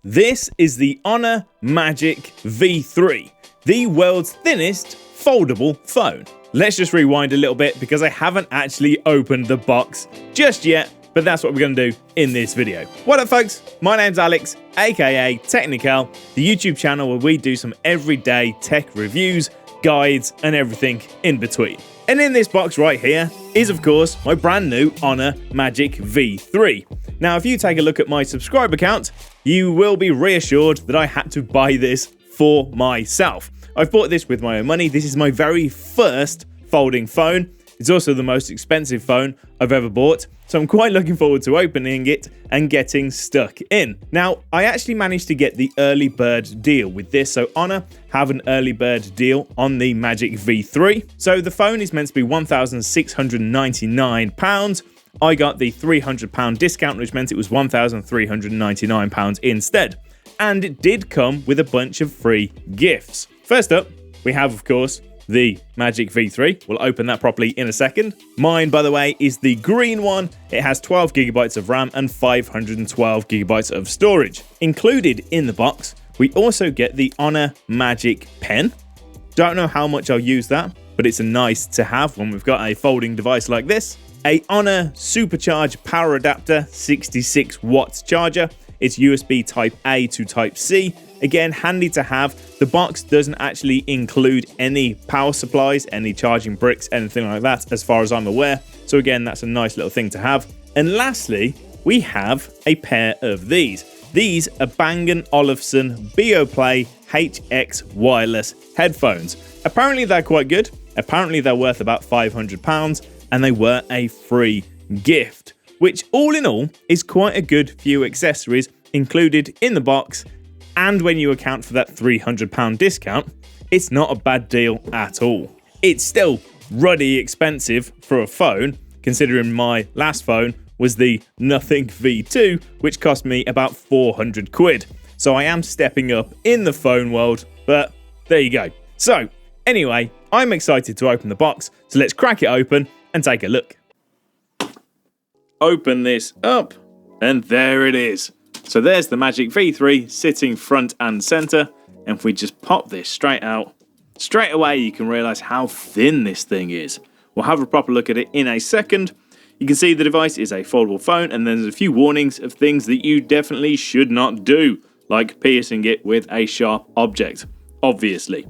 This is the Honor Magic V3, the world's thinnest foldable phone. Let's just rewind a little bit because I haven't actually opened the box just yet, but that's what we're going to do in this video. What up folks, my name's Alex, aka Technical, the YouTube channel where we do some everyday tech reviews, guides and everything in between. And in this box right here is of course my brand new Honor Magic V3. Now if you take a look at my subscriber count, you will be reassured that I had to buy this for myself. I've bought this with my own money. This is my very first folding phone. It's also the most expensive phone I've ever bought, so I'm quite looking forward to opening it and getting stuck in. Now, I actually managed to get the early bird deal with this, so Honor have an early bird deal on the Magic V3. So the phone is meant to be £1,699. I got the £300 discount, which meant it was £1,399 instead. And it did come with a bunch of free gifts. First up, we have, of course, the Magic V3. We'll open that properly in a second. Mine, by the way, is the green one. It has 12 gigabytes of RAM and 512 gigabytes of storage. Included in the box, we also get the Honor Magic Pen. Don't know how much I'll use that, but it's a nice to have when we've got a folding device like this. A Honor Supercharge power adapter, 66 watts charger. It's USB Type A to Type C. Again, handy to have. The box doesn't actually include any power supplies, any charging bricks, anything like that, as far as I'm aware. So again, that's a nice little thing to have. And lastly, we have a pair of these. These are Bang & Olufsen Beoplay HX wireless headphones. Apparently they're quite good. Apparently they're worth about £500 and they were a free gift, which all in all is quite a good few accessories included in the box. And when you account for that £300 discount, it's not a bad deal at all. It's still ruddy expensive for a phone, considering my last phone was the Nothing V2, which cost me about 400 quid. So I am stepping up in the phone world, but there you go. So anyway, I'm excited to open the box, so let's crack it open and take a look. Open this up, and there it is. So there's the Magic V3 sitting front and center, and if we just pop this straight out, straight away you can realize how thin this thing is. We'll have a proper look at it in a second. You can see the device is a foldable phone, and there's a few warnings of things that you definitely should not do, like piercing it with a sharp object, obviously.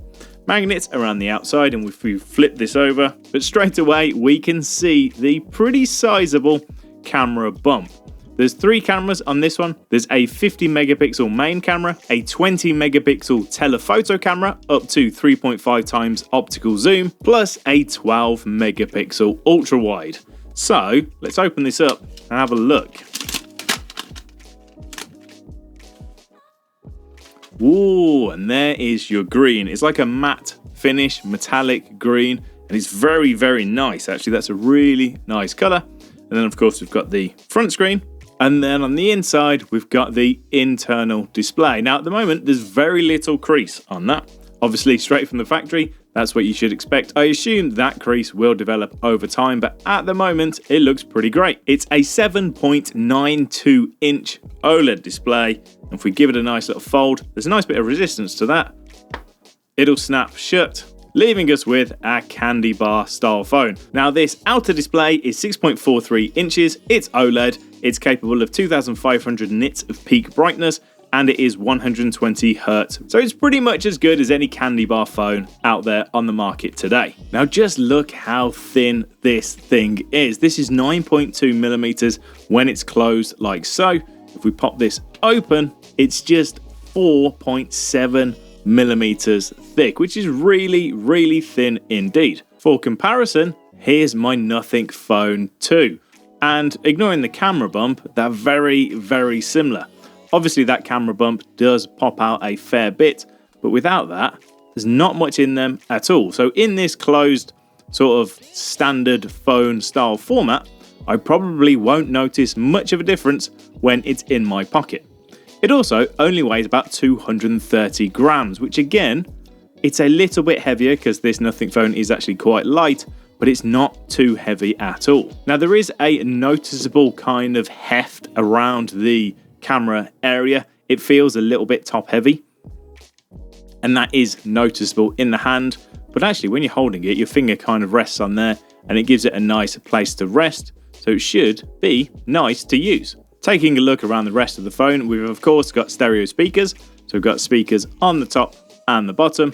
Magnets around the outside, and if we flip this over, but straight away we can see the pretty sizable camera bump. There's 3 cameras on this one. There's a 50 megapixel main camera, a 20 megapixel telephoto camera up to 3.5 times optical zoom, plus a 12 megapixel ultra wide. So let's open this up and have a look. Ooh, and there is your green. It's like a matte finish, metallic green, and it's very, very nice. Actually, that's a really nice color. And then of course we've got the front screen. And then on the inside, we've got the internal display. Now, at the moment, there's very little crease on that. Obviously, straight from the factory, that's what you should expect. I assume that crease will develop over time, but at the moment, it looks pretty great. It's a 7.92-inch OLED display. And if we give it a nice little fold, there's a nice bit of resistance to that. It'll snap shut, leaving us with a candy bar style phone. Now, this outer display is 6.43 inches. It's OLED. It's capable of 2,500 nits of peak brightness, and it is 120 hertz. So it's pretty much as good as any candy bar phone out there on the market today. Now just look how thin this thing is. This is 9.2 millimeters when it's closed like so. If we pop this open, it's just 4.7 millimeters thick, which is really, really thin indeed. For comparison, here's my Nothing Phone 2. And ignoring the camera bump, they're very, very similar. Obviously that camera bump does pop out a fair bit, but without that, there's not much in them at all. So in this closed sort of standard phone style format, I probably won't notice much of a difference when it's in my pocket. It also only weighs about 230 grams, which again, it's a little bit heavier because this Nothing Phone is actually quite light, but it's not too heavy at all. Now there is a noticeable kind of heft around the camera area. it feels a little bit top heavy, and that is noticeable in the hand. But actually, when you're holding it, your finger kind of rests on there, and it gives it a nice place to rest. So it should be nice to use. Taking a look around the rest of the phone, we've of course got stereo speakers. So we've got speakers on the top and the bottom.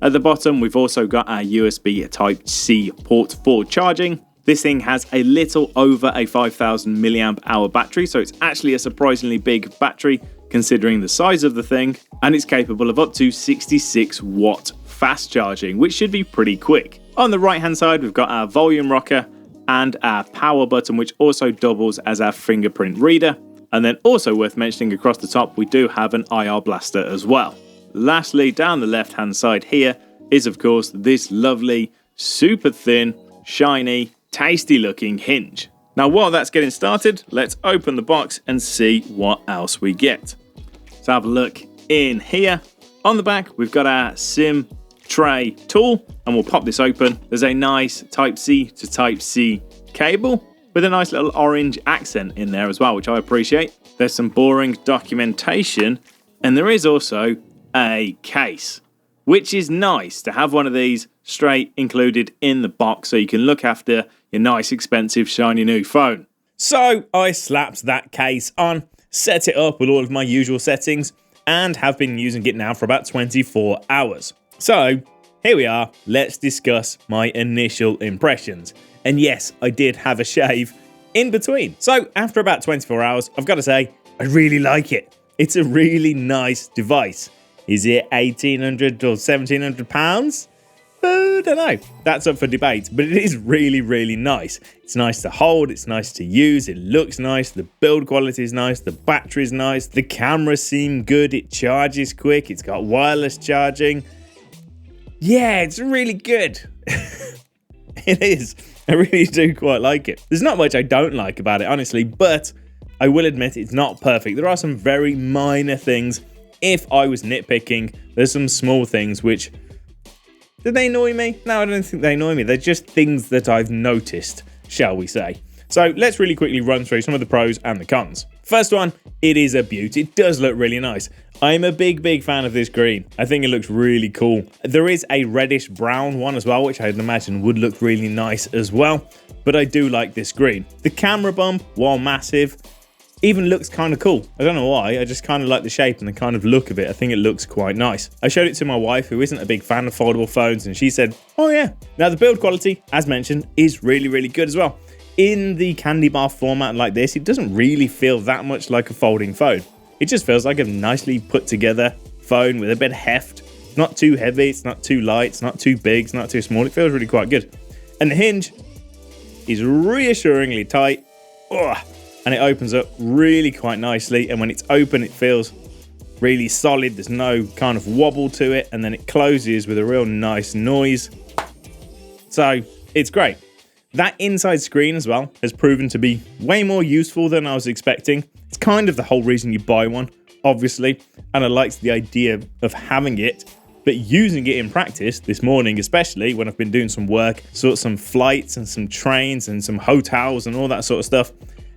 At the bottom, we've also got our USB Type-C port for charging. This thing has a little over a 5,000 milliamp hour battery, so it's actually a surprisingly big battery considering the size of the thing, and it's capable of up to 66 watt fast charging, which should be pretty quick. On the right hand side, we've got our volume rocker and our power button, which also doubles as our fingerprint reader. And then also worth mentioning, across the top, we do have an IR blaster as well. Lastly, down the left hand side here is of course this lovely, super thin, shiny, tasty looking hinge. Now while that's getting started, let's open the box and see what else we get. So have a look in here. On the back, we've got our SIM tray tool, and we'll pop this open. There's a nice Type-C to Type-C cable with a nice little orange accent in there as well, which I appreciate. There's some boring documentation, and there is also a case, which is nice to have one of these straight included in the box so you can look after your nice, expensive, shiny new phone. So I slapped that case on, set it up with all of my usual settings, and have been using it now for about 24 hours. So here we are, let's discuss my initial impressions. And yes, I did have a shave in between. So after about 24 hours, I've got to say, I really like it. It's a really nice device. Is it 1,800 or 1,700 pounds? I don't know. That's up for debate, but it is really, really nice. It's nice to hold, it's nice to use, it looks nice, the build quality is nice, the battery is nice, the cameras seem good, it charges quick, it's got wireless charging. Yeah, it's really good. It is. I really do quite like it. There's not much I don't like about it, honestly, but I will admit it's not perfect. There are some very minor things. If I was nitpicking, there's some small things which... Do they annoy me? No, I don't think they annoy me. They're just things that I've noticed, shall we say. So let's really quickly run through some of the pros and the cons. First one, it is a beaut. It does look really nice. I'm a big fan of this green. I think it looks really cool. There is a reddish brown one as well, which I'd imagine would look really nice as well. But I do like this green. The camera bump, while massive, even looks kind of cool. I don't know why, I just kind of like the shape and the kind of look of it. I think it looks quite nice. I showed it to my wife, who isn't a big fan of foldable phones, and she said, oh yeah. Now the build quality, as mentioned, is really good as well. In the candy bar format like this, it doesn't really feel that much like a folding phone. It just feels like a nicely put together phone with a bit of heft. It's not too heavy, it's not too light, it's not too big, it's not too small. It feels really quite good. And the hinge is reassuringly tight. Ugh. And it opens up really quite nicely, and when it's open it feels really solid. There's no kind of wobble to it, and then it closes with a real nice noise. So it's great. That inside screen as well has proven to be way more useful than I was expecting. It's kind of the whole reason you buy one, obviously, and I liked the idea of having it, but using it in practice this morning, especially when I've been doing some work, sort of some flights and some trains and some hotels and all that sort of stuff.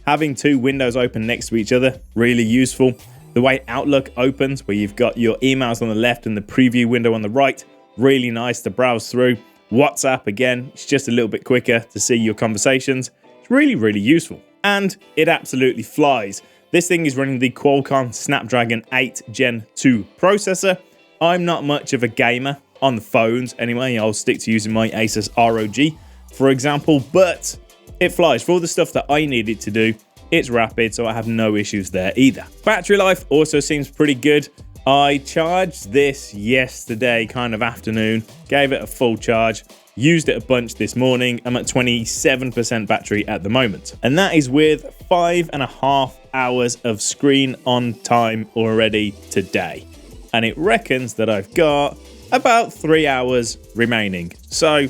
Having two windows open next to each other, really useful. The way Outlook opens, where you've got your emails on the left and the preview window on the right, really nice to browse through. WhatsApp, again, it's just a little bit quicker to see your conversations. It's really useful. And it absolutely flies. This thing is running the Qualcomm Snapdragon 8 Gen 2 processor. I'm not much of a gamer on the phones anyway. I'll stick to using my Asus ROG, for example, but it flies. For all the stuff that I need it to do, it's rapid, so I have no issues there either. Battery life also seems pretty good. I charged this yesterday, kind of afternoon, gave it a full charge, used it a bunch this morning. I'm at 27% battery at the moment. And that is with 5.5 hours of screen on time already today. And it reckons that I've got about 3 hours remaining. So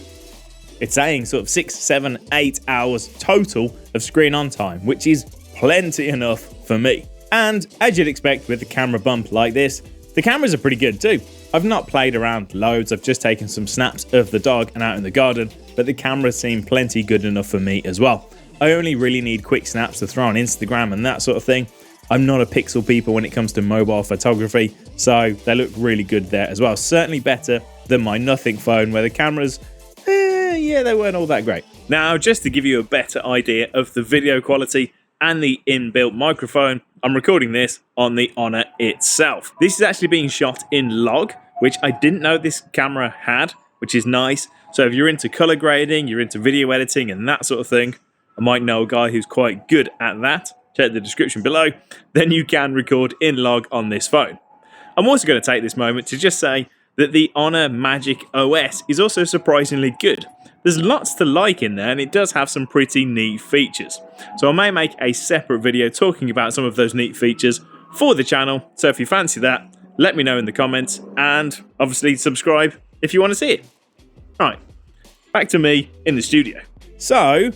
it's saying sort of 6, 7, 8 hours total of screen on time, which is plenty enough for me. And as you'd expect with the camera bump like this, the cameras are pretty good too. I've not played around loads, I've just taken some snaps of the dog and out in the garden, but the cameras seem plenty good enough for me as well. I only really need quick snaps to throw on Instagram and that sort of thing, I'm not a pixel people when it comes to mobile photography, so they look really good there as well. Certainly better than my Nothing phone, where the cameras, yeah, they weren't all that great. Now, just to give you a better idea of the video quality and the inbuilt microphone, I'm recording this on the Honor itself. This is actually being shot in log, which I didn't know this camera had, which is nice. So if you're into color grading, you're into video editing and that sort of thing, I might know a guy who's quite good at that. Check the description below. Then you can record in log on this phone. I'm also going to take this moment to just say that the Honor Magic OS is also surprisingly good. There's lots to like in there, and it does have some pretty neat features. So I may make a separate video talking about some of those neat features for the channel. So if you fancy that, let me know in the comments, and obviously subscribe if you want to see it. Right, back to me in the studio. So,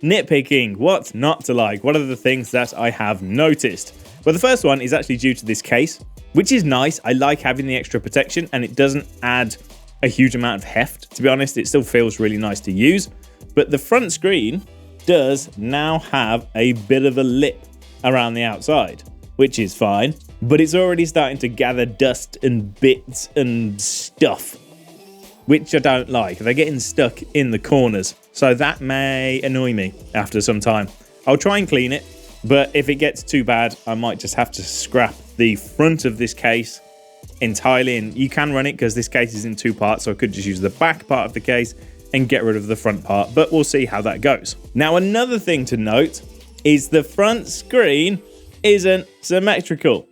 nitpicking, what not to like. What are the things that I have noticed? Well, the first one is actually due to this case, which is nice. I like having the extra protection, and it doesn't add a huge amount of heft. To be honest, it still feels really nice to use. But the front screen does now have a bit of a lip around the outside, which is fine, but it's already starting to gather dust and bits and stuff, which I don't like. They're getting stuck in the corners, so that may annoy me after some time. I'll try and clean it, but if it gets too bad, I might just have to scrap the front of this case entirely. And you can run it because this case is in two parts, so I could just use the back part of the case and get rid of the front part, but we'll see how that goes. Now, another thing to note is the front screen isn't symmetrical.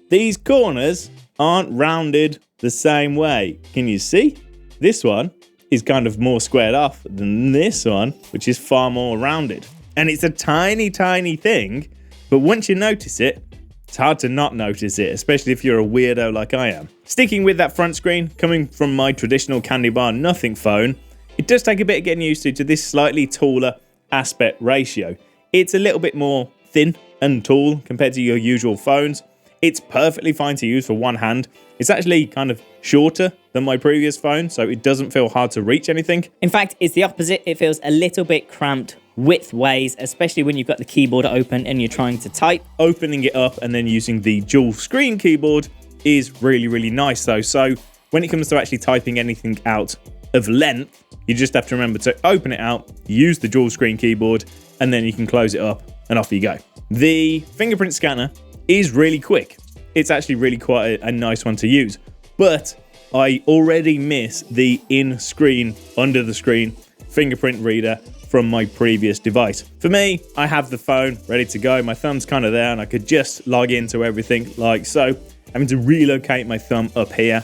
These corners aren't rounded the same way. Can you see? This one is kind of more squared off than this one, which is far more rounded. And it's a tiny, tiny thing, but once you notice it, it's hard to not notice it, especially if you're a weirdo like I am. Sticking with that front screen, coming from my traditional candy bar Nothing phone, it does take a bit of getting used to this slightly taller aspect ratio. It's a little bit more thin and tall compared to your usual phones. It's perfectly fine to use for one hand. It's actually kind of shorter than my previous phone, so it doesn't feel hard to reach anything. In fact, it's the opposite. It feels a little bit cramped width-wise, especially when you've got the keyboard open and you're trying to type. Opening it up and then using the dual screen keyboard is really, really nice though. So when it comes to actually typing anything out of length, you just have to remember to open it out, use the dual screen keyboard, and then you can close it up and off you go. The fingerprint scanner is really quick. It's actually really quite a nice one to use, but I already miss the in-screen, under the screen fingerprint reader from my previous device. For me, I have the phone ready to go. My thumb's kind of there and I could just log into everything like so. Having to relocate my thumb up here,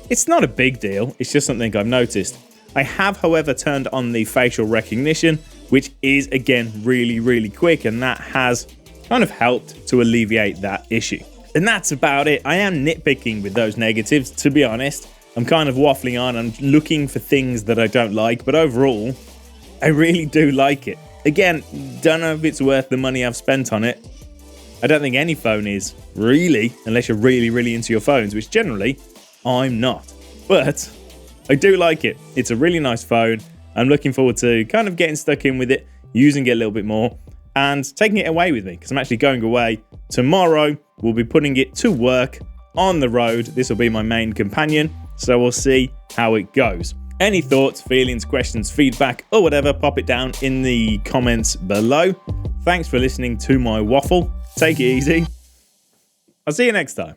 it's not a big deal. It's just something I've noticed. I have, however, turned on the facial recognition, which is again really, really quick, and that has kind of helped to alleviate that issue. And that's about it. I am nitpicking with those negatives, to be honest. I'm kind of waffling on. I'm looking for things that I don't like, but overall, I really do like it. Again, don't know if it's worth the money I've spent on it. I don't think any phone is, really, unless you're really, really into your phones, which generally, I'm not. But I do like it. It's a really nice phone. I'm looking forward to kind of getting stuck in with it, using it a little bit more, and taking it away with me, because I'm actually going away tomorrow. We'll be putting it to work on the road. This will be my main companion, so we'll see how it goes. Any thoughts, feelings, questions, feedback, or whatever, pop it down in the comments below. Thanks for listening to my waffle. Take it easy. I'll see you next time.